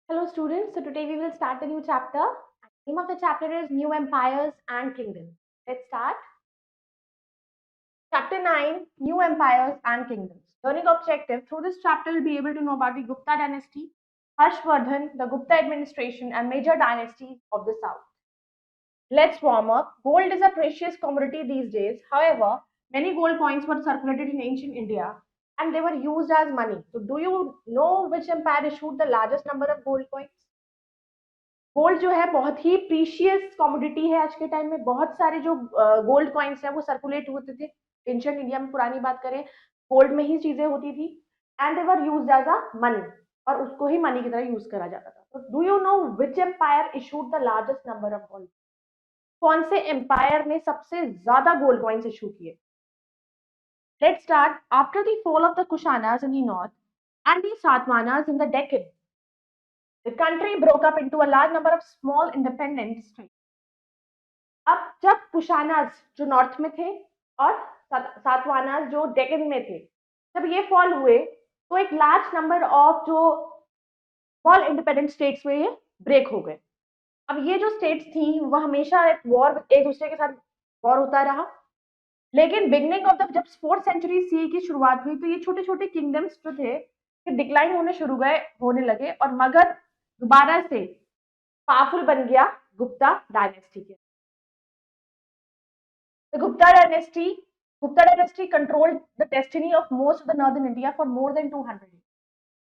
Hello students, so today we will start a new chapter. The name of the chapter is New Empires and Kingdoms. Let's start. Chapter 9, New Empires and Kingdoms. Learning objective, through this chapter you'll be able to know about the Gupta dynasty, Harshvardhan, the Gupta administration and major dynasties of the south. Let's warm up. Gold is a precious commodity these days. However, many gold coins were circulated in ancient India and they were used as money. So do you know which empire issued the largest number of gold coins? Gold जो है बहुत ही precious commodity है आज के time में। बहुत सारे जो गोल्ड कॉइन्स हैं वो सर्कुलेट होते थे एंशियंट इंडिया में। पुरानी बात करें, गोल्ड में ही चीजें होती थी and they were used as a money, और उसको ही मनी की तरह यूज करा जाता था। तो do you know which empire issued the largest number of gold? कौन से एम्पायर ने सबसे ज्यादा गोल्ड कॉइन्स इशू किए? Let's start. After the fall of the Kushanas in the north and the Satavahanas in the Deccan, the country broke up into a large number of small independent states. अब जब कुशानास जो north में थे और सातवाहनास जो डेक्कन में थे, जब ये फॉल हुए तो एक लार्ज नंबर ऑफ जो स्मॉल इंडिपेंडेंट स्टेट्स में ये ब्रेक हो गए। अब ये जो स्टेट्स थी वह हमेशा एक दूसरे के साथ वॉर होता रहा, लेकिन बिगनिंग ऑफ द जब 4th सेंचुरी सी की शुरुआत हुई तो ये छोटे छोटे किंगडम्स जो थे डिक्लाइन होने लगे और मगध दोबारा से पावरफुल बन गया गुप्ता डायनेस्टी के। The Gupta dynasty controlled the destiny of most of the northern India for more than 200 years.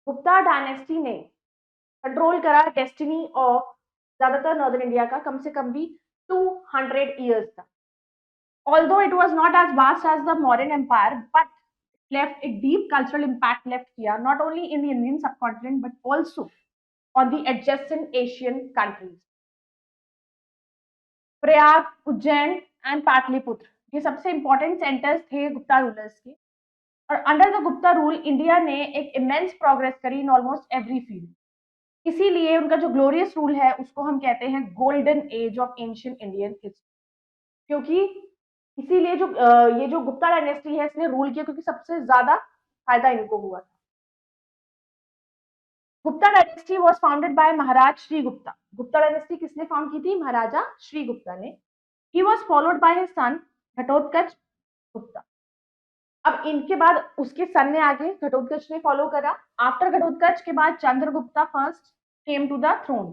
Gupta dynasty ने कंट्रोल करा डेस्टिनी ऑफ ज्यादातर नॉर्दर्न इंडिया का कम से कम भी 200 years तक। Although it was not as vast as the Mauryan Empire, but it left a deep cultural impact left here, not only in the Indian subcontinent but also on the adjacent Asian countries. Prayag, Ujjain and Pataliputra ये सबसे important centres थे Gupta rulers के, और under the Gupta rule India ने एक immense progress करी in almost every field. इसीलिए उनका जो ग्लोरियस रूल है उसको हम कहते हैं golden age of ancient Indian history, क्योंकि इसीलिए ये जो गुप्ता डायनेस्टी है इसने रूल किया क्योंकि सबसे ज्यादा फायदा इनको हुआ था। Gupta dynasty was founded by Maharaj Shri Gupta. Gupta dynasty किसने फाउंड की थी? महाराजा श्री गुप्ता ने। He was followed by his son Ghatotkacha Gupta. अब इनके बाद उसके सन ने आगे घटोत्कच ने फॉलो करा। आफ्टर घटोत्कच के बाद Chandragupta first came to the throne.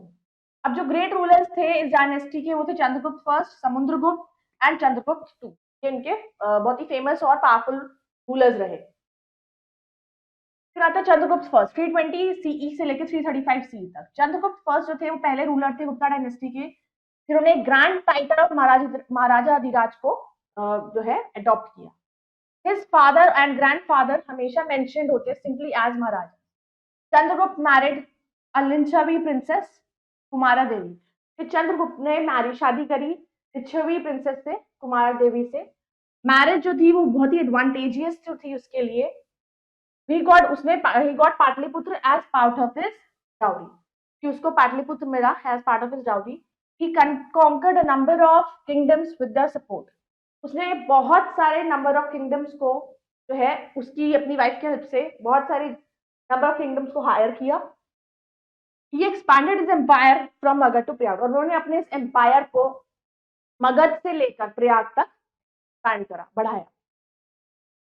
अब जो ग्रेट रूलर्स थे इस डायनेस्टी के वो थे Chandragupta first, Samudragupta and Chandragupta two. ये इनके बहुत ही फेमस और पावरफुल रूलर्स रहे। फिर आता है चंद्रगुप्त फर्स्ट 320 सीई से लेकर 335 सीई तक। चंद्रगुप्त फर्स्ट जो थे वो पहले रूलर थे गुप्ता डायनेस्टी के। फिर उन्होंने grand title of Maharaja Adhiraj को जो है अडॉप्ट किया। हिज फादर एंड ग्रैंडफादर हमेशा मेंशन्ड होते हैं simply as Maharaja. Chandragupta married a Lichchhavi princess Kumara Devi. फिर चंद्रगुप्त ने शादी करी लिच्छवी प्रिंसेस से, कुमारा देवी से। मैरिज जो थी वो बहुत ही एडवांटेजियस जो थी उसके लिए। he got Pataliputra as part of his dowry, कि उसको पाटलिपुत्र मिला as part of his dowry. He conquered a number of kingdoms with their support. उसने बहुत सारे नंबर ऑफ किंगडम्स को जो है उसकी अपनी वाइफ के हेल्प से बहुत सारे नंबर ऑफ किंगडम्स को हायर किया। He expanded his empire from Magadh to Prayag, और उन्होंने अपने इस एम्पायर को मगध से लेकर प्रयाग तक एक्सपैंड करा, बढ़ाया।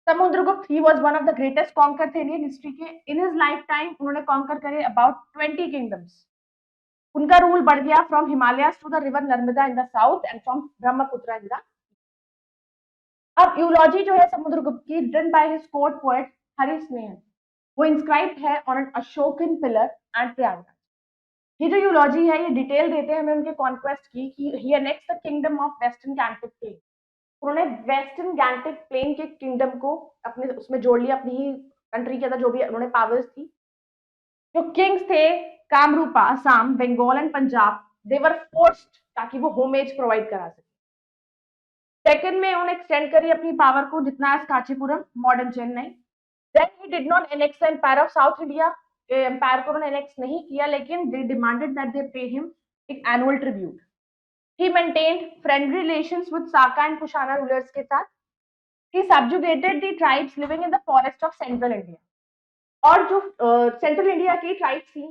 Samudragupta he was one of the greatest conquer थे इंडियन हिस्ट्री के। इन हिज लाइफ टाइम उन्होंने कॉन्कर करे अबाउट 20 किंगडम्स। उनका रूल बढ़ गया from Himalayas to the river Narmada in the south and from Brahmaputra in the. अब यूलॉजी जो है समुद्रगुप्त की written by his court poet Harisneh, वो इंस्क्राइब्ड है on an Ashokan pillar at Prayagraj. ये जो यूलॉजी है ये डिटेल देते हैं हमें उनके कॉन्क्वेस्ट की कि he annexed the kingdom of western Gangetic plain. उन्होंने वेस्टर्न गैंटिक प्लेन के किंगडम को अपने उसमें जोड़ लिया, अपनी ही कंट्री के अंदर जो भी उन्होंने पावर्स थी। जो किंग्स थे Kamarupa, Assam, Bengal and Punjab, they were forced ताकि वो होमेज प्रोवाइड करा सके। सेकंड में उन्होंने एक्सटेंड करी अपनी पावर को जितना as Kanchipuram, modern Chennai. Then he did not annex the empire of South India. Empire को उन्होंने एनेक्स नहीं किया, लेकिन they demanded that they pay him एक annual tribute. He maintained friendly relations with Saka and Kushana rulers के साथ। He subjugated the tribes living in the forest of central India। और जो सेंट्रल इंडिया की tribes थी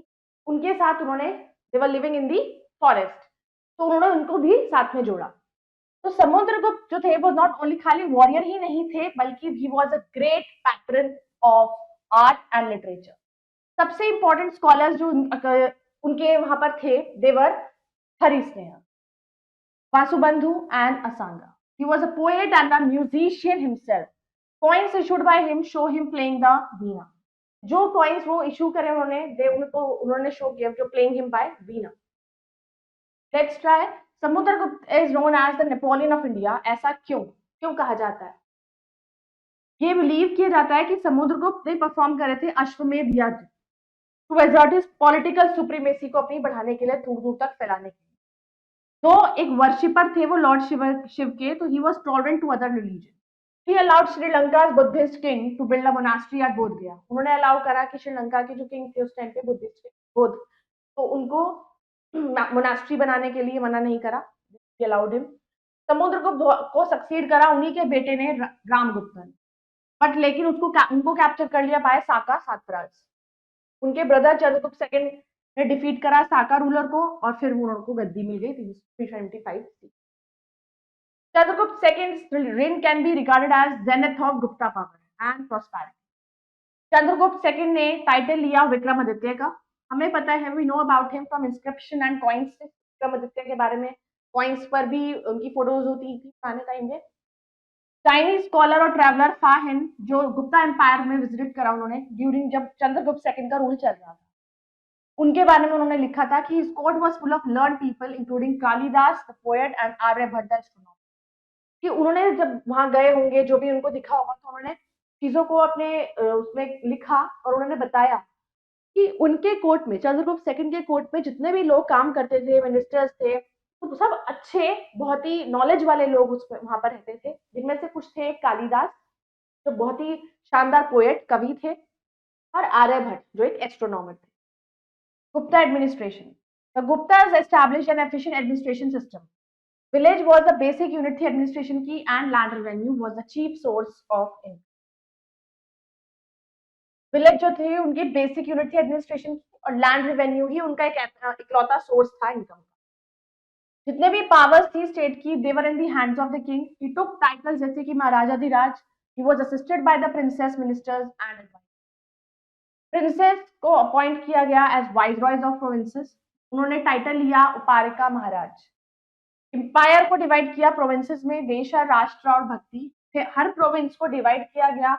उनके साथ उन्होंने, दे were living in the forest, तो उन्होंने उनको भी साथ में जोड़ा। तो समुद्रगुप्त जो थे वो नॉट ओनली खाली वॉरियर ही नहीं थे, बल्कि he was a great pattern of art and literature. सबसे इंपॉर्टेंट स्कॉलर्स जो उनके वहां पर थे, देवर हरिस्नेहा, वासुबंधु and असंगा। He was a poet and a musician himself. Coins issued by him show him playing the veena. जो coins वो इशू करे उन्होंने शो किया जो playing him by veena. Let's try. Samudragupta is known as the Napoleon of India. ऐसा क्यों कहा जाता है? ये बिलीव किया जाता है कि समुद्रगुप्त ने परफॉर्म करे थे Ashvamedha yajna to exert his political supremacy को अपनी बढ़ाने के लिए, दूर दूर तक फैलाने के लिए। तो एक वर्शिपर थे वो लॉर्ड शिव के, तो he was tolerant to other religion. He allowed श्रीलंका's Buddhist king to build a monastery at Bodh Gaya. उन्होंने अलाउ करा कि श्रीलंका के जो किंग थे उस टाइम पे बुद्धिस्ट थे, बोध, तो उनको मोनास्ट्री बनाने के लिए मना नहीं करा, he allowed him. समुद्रगुप्त को सक्सीड करा उन्हीं के बेटे ने, रामगुप्त ने, बट लेकिन उनको कैप्चर कर लिया बाय साका सातराज। उनके ब्रदर चंद्रगुप्त सेकंड ने डिफीट करा साका रूलर को, और फिर उनको गद्दी मिल गई 375 C. Chandragupta second's reign can be regarded as zenith of Gupta power and prosperity. Chandragupta second ने टाइटल लिया विक्रमादित्य का। हमें पता है, we know about him from inscription and coins। Vikramaditya के बारे में कॉइन्स पर भी उनकी फोटोज होती थी पुराने टाइम में। चाइनीज स्कॉलर और ट्रैवलर फाहिन, जो गुप्ता एम्पायर में विजिट करा उन्होंने ड्यूरिंग जब चंद्रगुप्त सेकंड का रूल चल रहा था, उनके बारे में उन्होंने लिखा था कि his court was full of learned people including Kalidas the poet and Aryabhata the astronomer। कि उन्होंने जब वहां गए होंगे, जो भी उनको दिखा होगा, तो उन्होंने चीजों को अपने उसमें लिखा और उन्होंने बताया कि उनके कोर्ट में, चंद्रगुप्त सेकंड के कोर्ट में जितने भी लोग काम करते थे, मिनिस्टर्स थे, तो सब अच्छे, बहुत ही नॉलेज वाले लोग उसमें वहां पर रहते थे, जिनमें से कुछ थे कालिदास जो बहुत ही शानदार पोएट कवि थे, और आर्यभट्ट जो एक एस्ट्रोनॉमर थे। Gupta administration. The Guptas established an efficient administration system. Village was the basic unit थी एडमिनिस्ट्रेशन की, and land revenue was the chief source of income. Village जो थे उनकी बेसिक यूनिट थी एडमिनिस्ट्रेशन की, और लैंड रेवेन्यू ही उनका एक इकलौता सोर्स था इनकम का। जितने भी पावर्स थी स्टेट की, they were in the hands of the king. He took titles जैसे कि Maharajadhiraj. He was assisted by the princes, ministers and advisers. Princes को अपॉइंट किया गया एज वाइसरॉयज ऑफ प्रोविंसेस। उन्होंने टाइटल लिया उपारिका महाराज। एम्पायर को डिवाइड किया प्रोविंसेस में, देश और राष्ट्र और भक्ति। हर प्रोविंस को डिवाइड किया गया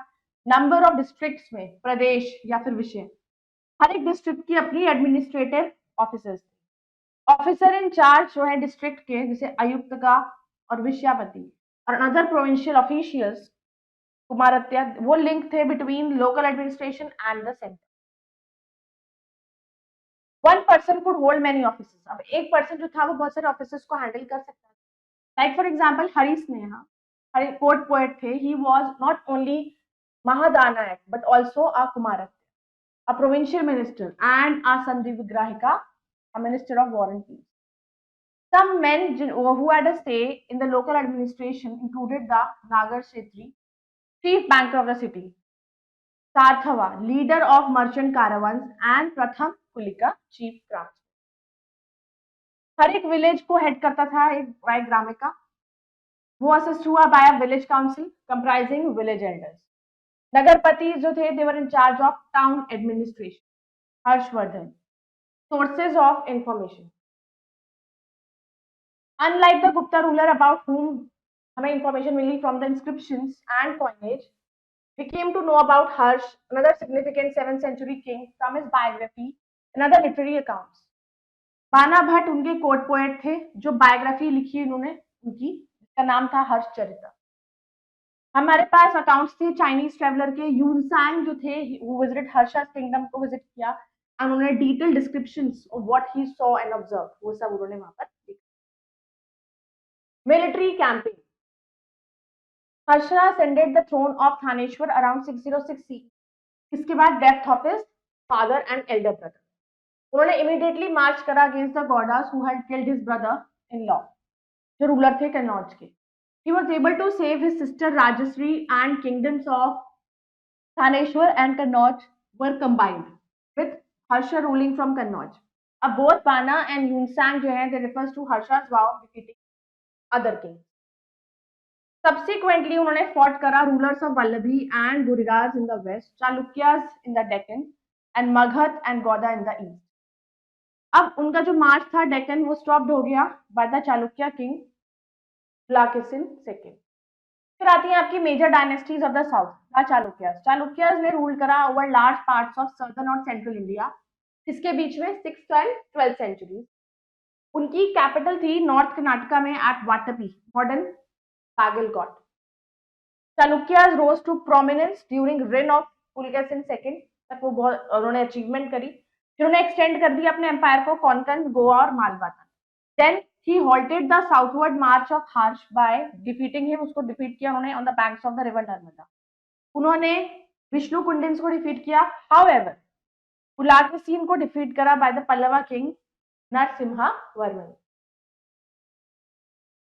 नंबर ऑफ डिस्ट्रिक्ट्स में, प्रदेश या फिर विषय। हर एक डिस्ट्रिक्ट की अपनी एडमिनिस्ट्रेटिव ऑफिसर्स थे। ऑफिसर इन चार्ज जो है डिस्ट्रिक्ट के, जैसे आयुक्त का और विषयापति, और अनदर प्रोविंशियल ऑफिशियल्स, कुमारत्या, वो लिंक थे between local administration and the centre. One person could hold many offices. अब एक पर्सन जो था वो बहुत सारे ऑफिसर्स को हैंडल कर सकता था। Like for example Harisneha, court poet थे। He was not only Mahadanayak but also a Kumaratya, a provincial minister, and a Sandhi Vigrahika, a minister of war and peace. Some men who had a say in the local administration included the Nagar Shetri, chief banker of the city, Sarthava, leader of merchant caravans, and Pratham Kulika, chief craftsman. हर एक village को head करता था एक ग्रामिका। वो assist हुआ by a village council comprising village elders. Nagarpati जो थे, they were in charge of town administration. Harshvardhan, sources of information. Unlike the Gupta ruler about whom हमें information मिली from the inscriptions and coinage, we came to know about Harsh, another significant 7th century king, from his biography and other literary accounts. बाना भट्ट उनके court poet थे जो biography लिखी उन्होंने उनकी, जिसका नाम था हर्षचरिता। हमारे पास अकाउंट्स थे चाइनीज ट्रेवलर के, यूनसांग जो थे, वो विजिट हर्षास किंगडम को विजिट किया, और उन्होंने detail descriptions of what he saw and observe, वो सब उन्होंने वहां पर लिखा। Military campaign. Harshraj ascended the throne of Thaneshwar around 606 CE. इसके बाद death of his father and elder brother. उन्होंने इमीडिएटली मार्च करा against the Gaudas who had killed his brother in law, जो रूलर थे कन्नौज के। He was able to save his sister Rajasri, and kingdoms of Thaneshwar and Kannauj were combined with Harsha ruling from Kannauj. अब both Bana and Yunsang जो है, they refers to Harsha's vow of defeating other kings. Subsequently, उन्होंने fought करा rulers of Vallabhi and Guriraz in the west, Chalukyas in the Deccan, and Maghat and Gauda in the east. अब उनका जो मार्च था डेक्कन वो stopped हो गया by the Chalukya king Pulakeshin second. फिर आती है आपकी major dynasties of the south, the Chalukyas. Chalukyas ने रूल करा over large parts of southern और सेंट्रल इंडिया, इसके बीच में 6th एंड 12th सेंचुरी। उनकी कैपिटल थी नॉर्थ कर्नाटका में at Vatapi, modern Bagalkot. Chalukyas rose to prominence during reign of Pulakeshin second, तक वो बहुत उन्होंने अचीवमेंट करी। फिर उन्होंने एक्सटेंड कर दिया अपने एम्पायर को कोंकण, गोवा और मालवा तक। Then he halted the southward march of Harsh by defeating him, उसको डिफीट किया उन्होंने on the banks of the river Narmada. उन्होंने विष्णु कुंडिन्स को डिफीट किया। However, पुलाकेशिन को डिफीट करा by the Pallava king Narasimha Varman.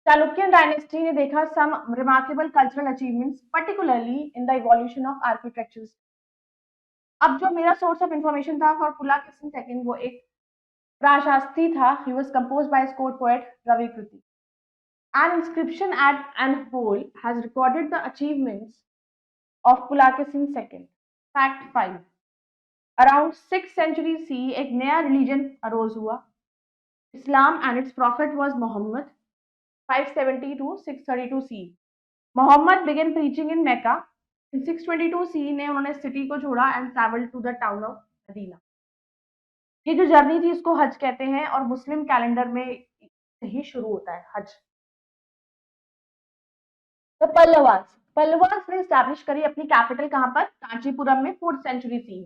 Chalukyan dynasty ने देखा some remarkable cultural achievements, particularly in the evolution of architecture। अब जो मेरा सोर्स ऑफ इंफॉर्मेशन था फॉर पुलाकेशिन सेकंड वो एक प्राशास्त्री था। He was composed by his court poet Ravi Kriti. An inscription at Anhole has recorded the achievements of Pulakeshin II. Fact 5. Around 6th century CE, एक नया religion arose हुआ, Islam, and its prophet was Muhammad. 570 to 632 CE. Muhammad began preaching in Mecca. In 622 CE ने उन्होंने city को छोड़ा and traveled to the town of Medina. ये जो journey थी इसको हज कहते हैं और मुस्लिम कैलेंडर में ही शुरू होता है हज। तो पल्लवास ने स्टैब्लिश करी अपनी कैपिटल कहां पर, कांचीपुरम में 4th सेंचुरी सी।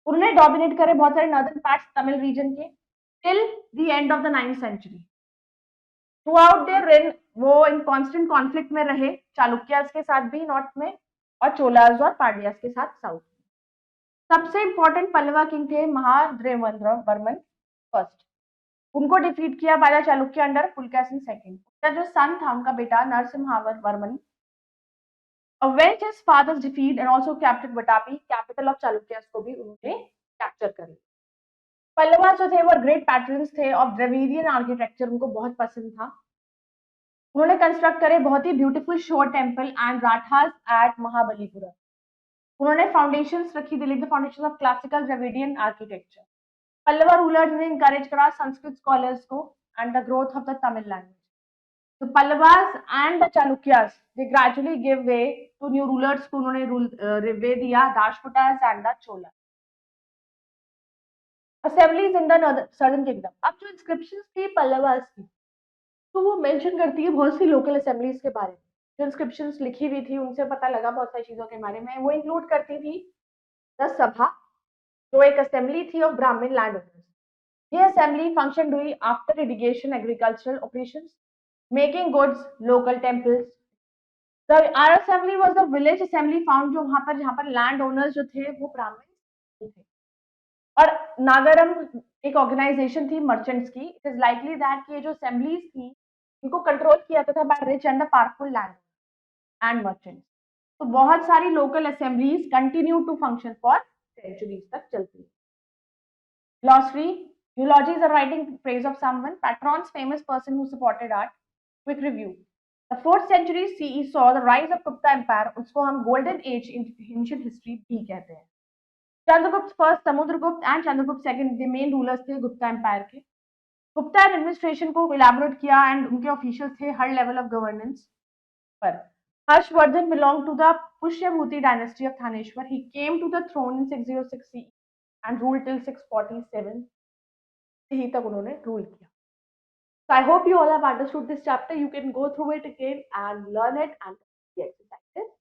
उन्होंने डोमिनेट करे बहुत सारे नॉर्दर्न पार्ट्स तमिल रीजन के till the end of the 9th century. Throughout their reign वो इन कांस्टेंट कॉन्फ्लिक्ट में रहे, चालुक्यास के साथ भी नॉर्थ में और चोलास और पांड्यास के साथ साउथ में। सबसे इंपॉर्टेंट पल्लवा किंग थे महादेववर्मन फर्स्ट, उनको डिफीट किया bye the Chalukya under Pulakeshin second. उनका जो सन था उनका बेटा नरसिम्हावर्मन avenged his father's defeat and also captured Vatapi, capital of Chalukyas को भी उन्होंने कैप्चर कर लिया। पल्लवा जो थे वो ग्रेट पैट्रन्स थे ऑफ द्रविडियन आर्किटेक्चर, उनको बहुत पसंद था। उन्होंने कंस्ट्रक्ट करे बहुत ही beautiful shore temple and rathas at Mahabalipuram. उन्होंने फाउंडेशंस रखी, they laid the foundations of classical Dravidian architecture. Pallava rulers ने इनकरेज करा संस्कृत स्कॉलर्स को and the growth of the Tamil language. तो Pallavas and the Chalukyas they gradually give way to new rulers को उन्होंने way दिया, दाशपुटास and the Chola. Assemblies in the southern kingdom. अब जो इंस्क्रिप्शंस थी पल्लवास की तो वो मेंशन करती है बहुत सी लोकल असेंबलीज के बारे में। जो इंस्क्रिप्शंस लिखी हुई थी उनसे पता लगा बहुत सारी चीजों के बारे में। वो इंक्लूड करती थी द सभा, जो एक असेंबली थी ऑफ ब्राह्मण लैंड ओनर्स। ये असेंबली फंक्शन हुई after irrigation agricultural operations, making goods, local temples. Ur assembly was the village assembly found, जो जहाँ पर लैंड ओनर्स जो थे वो ब्राह्मण थे। और नागरम एक ऑर्गेनाइजेशन थी मर्चेंट्स की। इट इज लाइकली दैट कि ये जो असेंबलीज थी इनको कंट्रोल किया था by rich and the powerful land and merchants. तो बहुत सारी local assemblies continue to function for centuries तक चलती है। Glossary, eulogies are writing praise of someone, patrons famous person who supported art। Quick review, the 4th century CE saw the rise of Gupta empire, उसको हम golden age in ancient history भी कहते हैं। Chandragupta first, Samudragupta and Chandragupta second the main rulers थे Gupta empire के। Gupta administration को elaborate किया and उनके ऑफिशियल्स थे हर लेवल ऑफ गवर्नेंस पर। Harshvardhan belonged to the Pushyabhuti dynasty of Thaneshwar. He came to the throne in 606 CE and ruled till 647 CE तक उन्होंने रूल किया। So I hope you all have understood this chapter. You can go through it again and learn it and the exercises.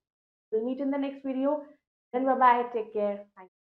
We'll meet in the next video. Then bye bye. Take care. Thank you.